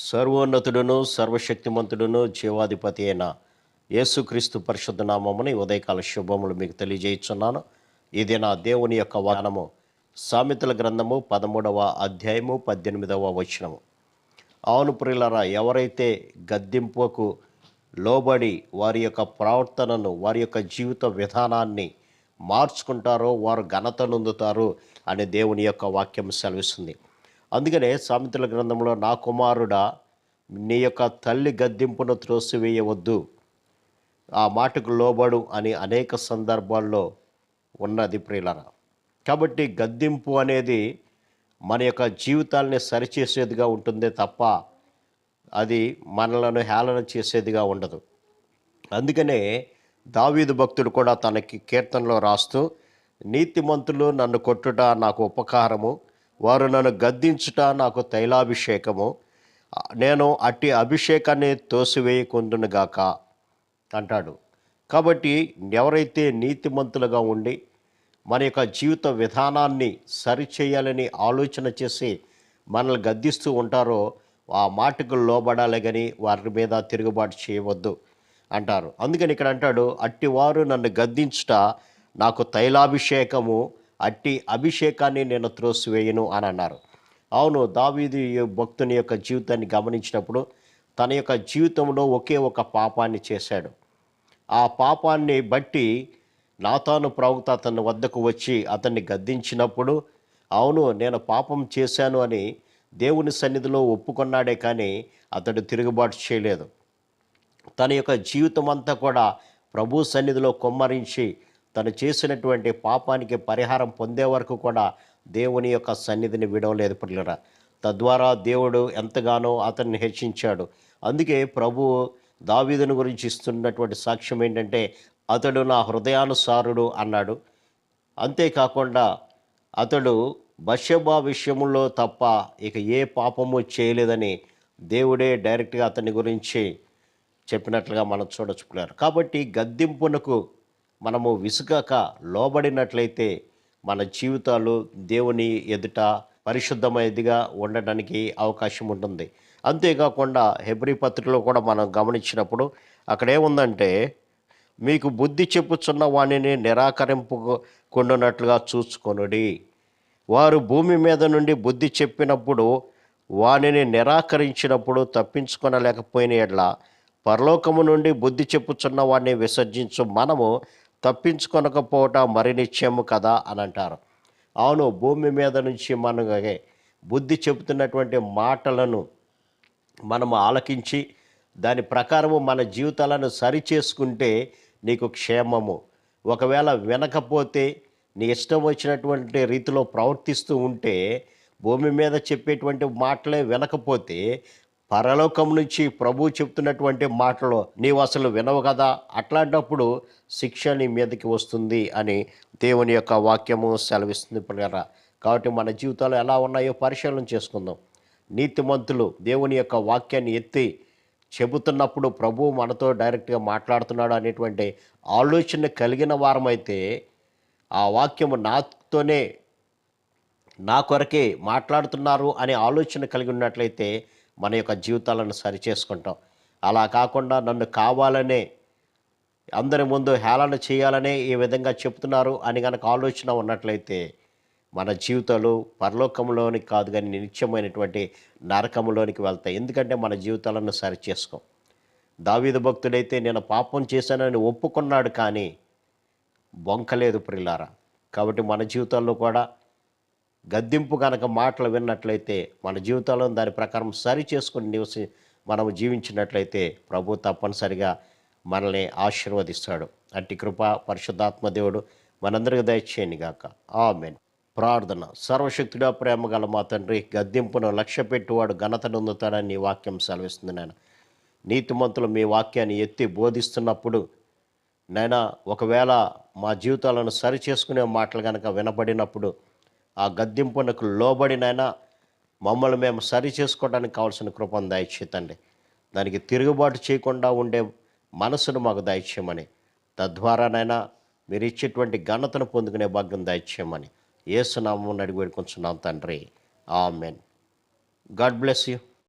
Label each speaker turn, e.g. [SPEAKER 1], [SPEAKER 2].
[SPEAKER 1] సర్వోన్నతుడును సర్వశక్తిమంతుడును జీవాధిపతి అయిన యేసుక్రీస్తు పరిశుద్ధ నామమున ఈ ఉదయకాల శుభములు మీకు తెలియజేయుచున్నాను. ఇది నా దేవుని యొక్క వానము. సామెతల గ్రంథము 13వ అధ్యాయము 18వ వచనము. అవును ప్రియులారా, ఎవరైతే గద్దింపుకు లోబడి వారి యొక్క ప్రవర్తనను, వారి యొక్క జీవిత విధానాన్ని మార్చుకుంటారో వారు ఘనత నొందుతారు అని దేవుని యొక్క వాక్యం సెలవిస్తుంది. అందుకనే సామెతల గ్రంథంలో, నా కుమారుడా, నీ యొక్క తల్లి గద్దింపును త్రోసివేయవద్దు, ఆ మాటకు లోబడు అని అనేక సందర్భాల్లో ఉన్నది ప్రియులరా. కాబట్టి గద్దింపు అనేది మన యొక్క జీవితాల్ని సరిచేసేదిగా ఉంటుందే తప్ప అది మనలను హేళన చేసేదిగా ఉండదు. అందుకనే దావీదు భక్తుడు కూడా తనకి కీర్తనలో రాస్తూ, నీతిమంతులు నన్ను కొట్టుట నాకు ఉపకారము, వారు నన్ను గద్దించుట నాకు తైలాభిషేకము, నేను అట్టి అభిషేకాన్ని తోసివేయకుందునుగాక అంటాడు. కాబట్టి ఎవరైతే నీతిమంతులుగా ఉండి మన యొక్క జీవిత విధానాన్ని సరిచేయాలని ఆలోచన చేసి మనల్ని గద్దిస్తూ ఉంటారో ఆ మాటకు లోబడాలి కానీ వారి మీద తిరుగుబాటు చేయవద్దు అంటారు. అందుకని ఇక్కడ అంటాడు, అట్టివారు నన్ను గద్దించుట నాకు తైలాభిషేకము, అట్టి అభిషేకాన్ని నేను త్రోసివేయను అని అన్నారు. అవును, దావీదు భక్తుని యొక్క జీవితాన్ని గమనించినప్పుడు తన యొక్క జీవితంలో ఒకే ఒక పాపాన్ని చేశాడు. ఆ పాపాన్ని బట్టి నాతాను ప్రవక్త అతని వద్దకు వచ్చి అతన్ని గద్దించినప్పుడు, అవును నేను పాపం చేశాను అని దేవుని సన్నిధిలో ఒప్పుకున్నాడే కానీ అతడు తిరుగుబాటు చేయలేదు. తన యొక్క జీవితం అంతా కూడా ప్రభు సన్నిధిలో కుమ్మరించి తను చేసినటువంటి పాపానికి పరిహారం పొందే వరకు కూడా దేవుని యొక్క సన్నిధిని విడవలేదు పిల్లరా. తద్వారా దేవుడు ఎంతగానో అతన్ని హెచ్చించాడు. అందుకే ప్రభు దావీదుని గురించి ఇస్తున్నటువంటి సాక్ష్యం ఏంటంటే, అతడు నా హృదయానుసారుడు అన్నాడు. అంతేకాకుండా అతడు బత్షెబా విషయంలో తప్ప ఇక ఏ పాపము చేయలేదని దేవుడే డైరెక్ట్గా అతని గురించి చెప్పినట్లుగా మనం చూడొచ్చుకున్నారు. కాబట్టి గద్దింపునకు మనము విసుగక లోబడినట్లయితే మన జీవితాలు దేవుని ఎదుట పరిశుద్ధమైనదిగా ఉండడానికి అవకాశం ఉంటుంది. అంతేకాకుండా హెబ్రీ పత్రికలో కూడా మనం గమనించినప్పుడు అక్కడ ఏముందంటే, మీకు బుద్ధి చెప్పుచున్న వాణిని నిరాకరింపుకుండునట్లుగా చూసుకొనుడి. వారు భూమి మీద నుండి బుద్ధి చెప్పినప్పుడు వానిని నిరాకరించినప్పుడు తప్పించుకొనలేకపోయిన ఎడ్ల పరలోకము నుండి బుద్ధి చెప్పుచున్న వాడిని విసర్జించు మనము తప్పించుకొనకపోవటం మరి నిశ్చయము కదా అని అంటారు. అవును, భూమి మీద నుంచి మనకి బుద్ధి చెబుతున్నటువంటి మాటలను మనము ఆలకించి దాని ప్రకారము మన జీవితాలను సరిచేసుకుంటే నీకు క్షేమము. ఒకవేళ వినకపోతే నీ ఇష్టం వచ్చినటువంటి రీతిలో ప్రవర్తిస్తూ ఉంటే, భూమి మీద చెప్పేటువంటి మాటలే వినకపోతే పరలోకం నుంచి ప్రభు చెప్తున్నటువంటి మాటలు నీవు అసలు వినవు కదా, అట్లాంటప్పుడు శిక్ష నీ మీదకి వస్తుంది అని దేవుని యొక్క వాక్యము సెలవిస్తుంది పిల్లరా. కాబట్టి మన జీవితాలు ఎలా ఉన్నాయో పరిశీలన చేసుకుందాం. నీతిమంతులు దేవుని యొక్క వాక్యాన్ని ఎత్తి చెబుతున్నప్పుడు ప్రభు మనతో డైరెక్ట్గా మాట్లాడుతున్నాడు అనేటువంటి ఆలోచన కలిగిన వారమైతే, ఆ వాక్యము నాతోనే నా కొరకే మాట్లాడుతున్నారు అనే ఆలోచన కలిగి ఉన్నట్లయితే మన యొక్క జీవితాలను సరిచేసుకుంటాం. అలా కాకుండా నన్ను కావాలనే అందరి ముందు హేళన చేయాలనే ఈ విధంగా చెప్తున్నారు అని కనుక ఆలోచన ఉన్నట్లయితే మన జీవితాలు పరలోకంలోనికి కాదు కానీ నిత్యమైనటువంటి నరకంలోనికి వెళ్తాయి. ఎందుకంటే మన జీవితాలను సరిచేసుకోం. దావీదు భక్తుడైతే నేను పాపం చేశానని ఒప్పుకున్నాడు కానీ బొంకలేదు ప్రియులారా. కాబట్టి మన జీవితాల్లో కూడా గద్దింపు కనుక మాటలు విన్నట్లయితే మన జీవితాల్లో దాని ప్రకారం సరి చేసుకుని మనము జీవించినట్లయితే ప్రభు తప్పనిసరిగా మనల్ని ఆశీర్వదిస్తాడు. అట్టి కృప పరిశుద్ధాత్మ దేవుడు మనందరికీ దయచేయను గాక. ఆమేన్. ప్రార్థన. సర్వశక్తుడా, ప్రేమ గల మా తండ్రి, గద్దింపును లక్ష్య పెట్టువాడు ఘనత నొందుతాడని నీ వాక్యం సెలవిస్తుంది నాయన. నీతిమంతులు మీ వాక్యాన్ని ఎత్తి బోధిస్తున్నప్పుడు నైనా ఒకవేళ మా జీవితాలను సరి చేసుకునే మాటలు కనుక వినబడినప్పుడు ఆ గద్దింపునకు లోబడినైనా మమ్మల్ని మేము సరి చేసుకోవడానికి కావాల్సిన కృపను దయచేతండి. దానికి తిరుగుబాటు చేయకుండా ఉండే మనసును మాకు దయచేయమని, తద్వారానైనా మీరు ఇచ్చేటువంటి ఘనతను పొందుకునే భాగ్యం దయచేయమని యేసు నామమున అడిగి వేడుకొంచున్నాం తండ్రి. ఆమెన్. God bless you.